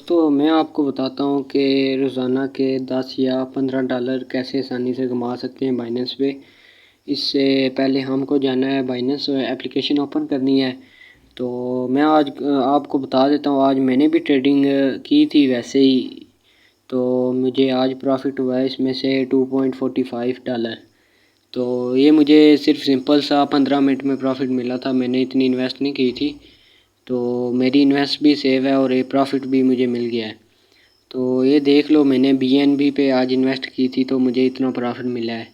दोस्तों मैं आपको बताता हूँ कि रोज़ाना के 10 या 15 डॉलर कैसे आसानी से कमा सकते हैं बाइनेंस पे। इससे पहले हमको जाना है बाइनेंस एप्लीकेशन ओपन करनी है। तो मैं आज आपको बता देता हूँ, आज मैंने भी ट्रेडिंग की थी वैसे ही। तो मुझे आज प्रॉफिट हुआ है इसमें से $2.45। तो ये मुझे सिर्फ सिंपल सा 15 मिनट में प्रॉफिट मिला था, मैंने इतनी इन्वेस्ट नहीं की थी। तो मेरी इन्वेस्ट भी सेव है और ये प्रॉफिट भी मुझे मिल गया है। तो ये देख लो, मैंने BNB पे आज इन्वेस्ट की थी तो मुझे इतना प्रॉफिट मिला है।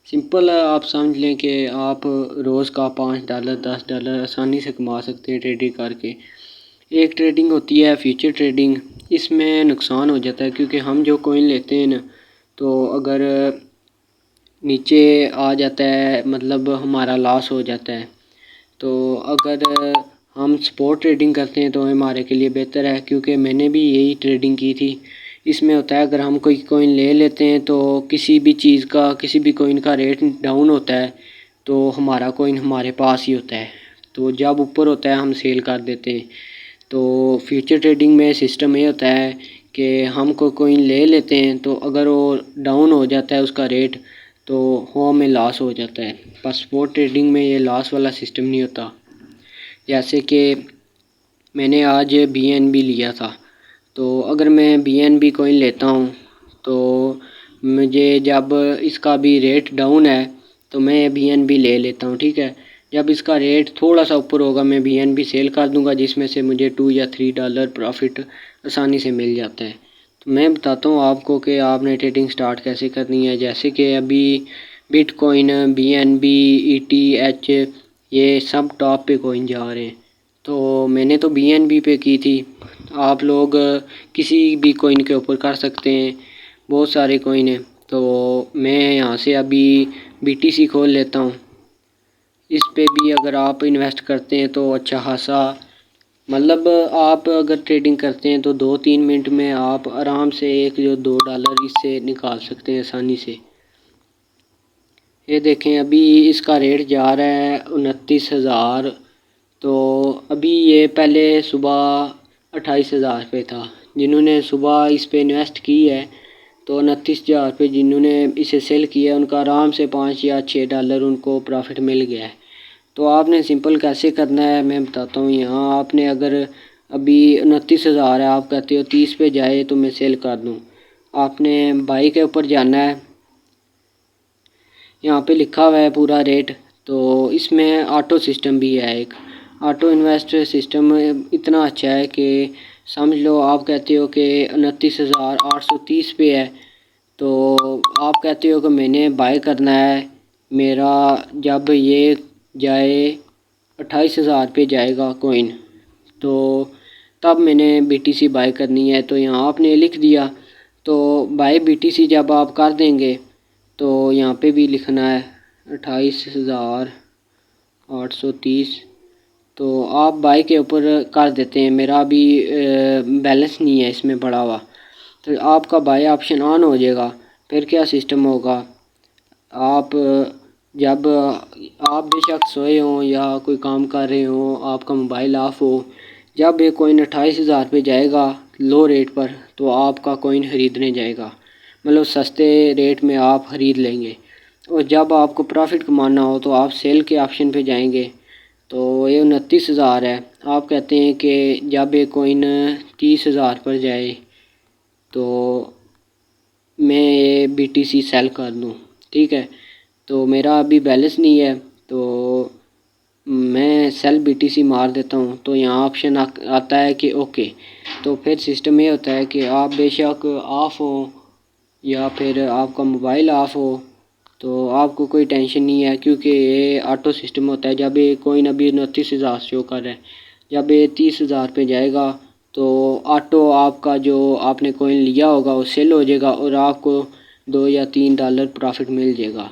सिंपल है, आप समझ लें कि आप रोज़ का $5 $10 आसानी से कमा सकते हैं ट्रेडिंग करके। एक ट्रेडिंग होती है फ्यूचर ट्रेडिंग, इसमें नुकसान हो जाता है क्योंकि हम जो कॉइन लेते हैं ना, तो अगर नीचे आ जाता है मतलब हमारा लॉस हो जाता है। तो अगर हम स्पॉट ट्रेडिंग करते हैं तो हमारे के लिए बेहतर है, क्योंकि मैंने भी यही ट्रेडिंग की थी। इसमें होता है, अगर हम कोई कॉइन ले लेते हैं तो किसी भी चीज़ का, किसी भी कॉइन का रेट डाउन होता है तो हमारा कॉइन हमारे पास ही होता है। तो जब ऊपर होता है हम सेल कर देते हैं। तो फ्यूचर ट्रेडिंग में सिस्टम ये होता है कि हम कोई कॉइन ले लेते हैं तो अगर वो डाउन हो जाता है उसका रेट, तो वो हमें लॉस हो जाता है। पर स्पॉट ट्रेडिंग में ये लॉस वाला सिस्टम नहीं होता। जैसे कि मैंने आज BNB लिया था, तो अगर मैं BNB कॉइन लेता हूँ तो मुझे जब इसका भी रेट डाउन है तो मैं BNB ले लेता हूँ, ठीक है। जब इसका रेट थोड़ा सा ऊपर होगा मैं BNB सेल कर दूँगा, जिसमें से मुझे $2 या $3 प्रॉफिट आसानी से मिल जाता है। तो मैं बताता हूँ आपको कि आपने ट्रेडिंग स्टार्ट कैसे करनी है। जैसे कि अभी बिटकॉइन, BNB, ETH ये सब टॉप पे कॉइन जा रहे हैं। तो मैंने तो BNB पे की थी, आप लोग किसी भी कॉइन के ऊपर कर सकते हैं, बहुत सारे कॉइन हैं। तो मैं यहाँ से अभी BTC खोल लेता हूँ। इस पे भी अगर आप इन्वेस्ट करते हैं तो अच्छा खासा, मतलब आप अगर ट्रेडिंग करते हैं तो 2-3 मिनट में आप आराम से $1 इससे निकाल सकते हैं आसानी से। ये देखें, अभी इसका रेट जा रहा है 29,000। तो अभी ये पहले सुबह 28,000 पे था। जिन्होंने सुबह इस पे इन्वेस्ट की है तो 29,000 पे जिन्होंने इसे सेल किया है उनका आराम से $5 या $6 उनको प्रॉफिट मिल गया है। तो आपने सिंपल कैसे करना है मैं बताता हूँ। यहाँ आपने अगर अभी 29,000 है, आप कहते हो 30 पे जाए तो मैं सेल कर दूँ, आपने बाई के ऊपर जाना है। यहाँ पे लिखा हुआ है पूरा रेट। तो इसमें ऑटो सिस्टम भी है, एक ऑटो इन्वेस्ट सिस्टम इतना अच्छा है कि समझ लो आप कहते हो कि 29,830 पे है, तो आप कहते हो कि मैंने बाय करना है, मेरा जब ये जाए 28,000 पे जाएगा कॉइन, तो तब मैंने BTC बाय करनी है। तो यहाँ आपने लिख दिया, तो बाय BTC जब आप कर देंगे तो यहाँ पे भी लिखना है 28,830। तो आप बाई के ऊपर कर देते हैं, मेरा अभी बैलेंस नहीं है इसमें पड़ा हुआ। तो आपका बाई ऑप्शन ऑन हो जाएगा। फिर क्या सिस्टम होगा, आप जब आप बेशक सोए हों या कोई काम कर रहे हों, आपका मोबाइल ऑफ हो, जब ये कॉइन 28,000 पे जाएगा लो रेट पर, तो आपका कॉइन ख़रीदने जाएगा, मतलब सस्ते रेट में आप ख़रीद लेंगे। और जब आपको प्रॉफिट कमाना हो तो आप सेल के ऑप्शन पे जाएंगे। तो ये 29,000 है, आप कहते हैं कि जब ये कॉइन 30,000 पर जाए तो मैं ये BTC सेल कर दूँ, ठीक है। तो मेरा अभी बैलेंस नहीं है तो मैं सेल BTC मार देता हूँ। तो यहाँ ऑप्शन आता है कि ओके। तो फिर सिस्टम ये होता है कि आप बेशक ऑफ हो या फिर आपका मोबाइल ऑफ हो तो आपको कोई टेंशन नहीं है, क्योंकि ये ऑटो सिस्टम होता है। जब ये कॉइन अभी 29,000 शो कर रहा है, जब ये 30,000 पे जाएगा तो ऑटो आपका जो आपने कॉइन लिया होगा वो सेल हो जाएगा और आपको $2 या $3 प्रॉफिट मिल जाएगा।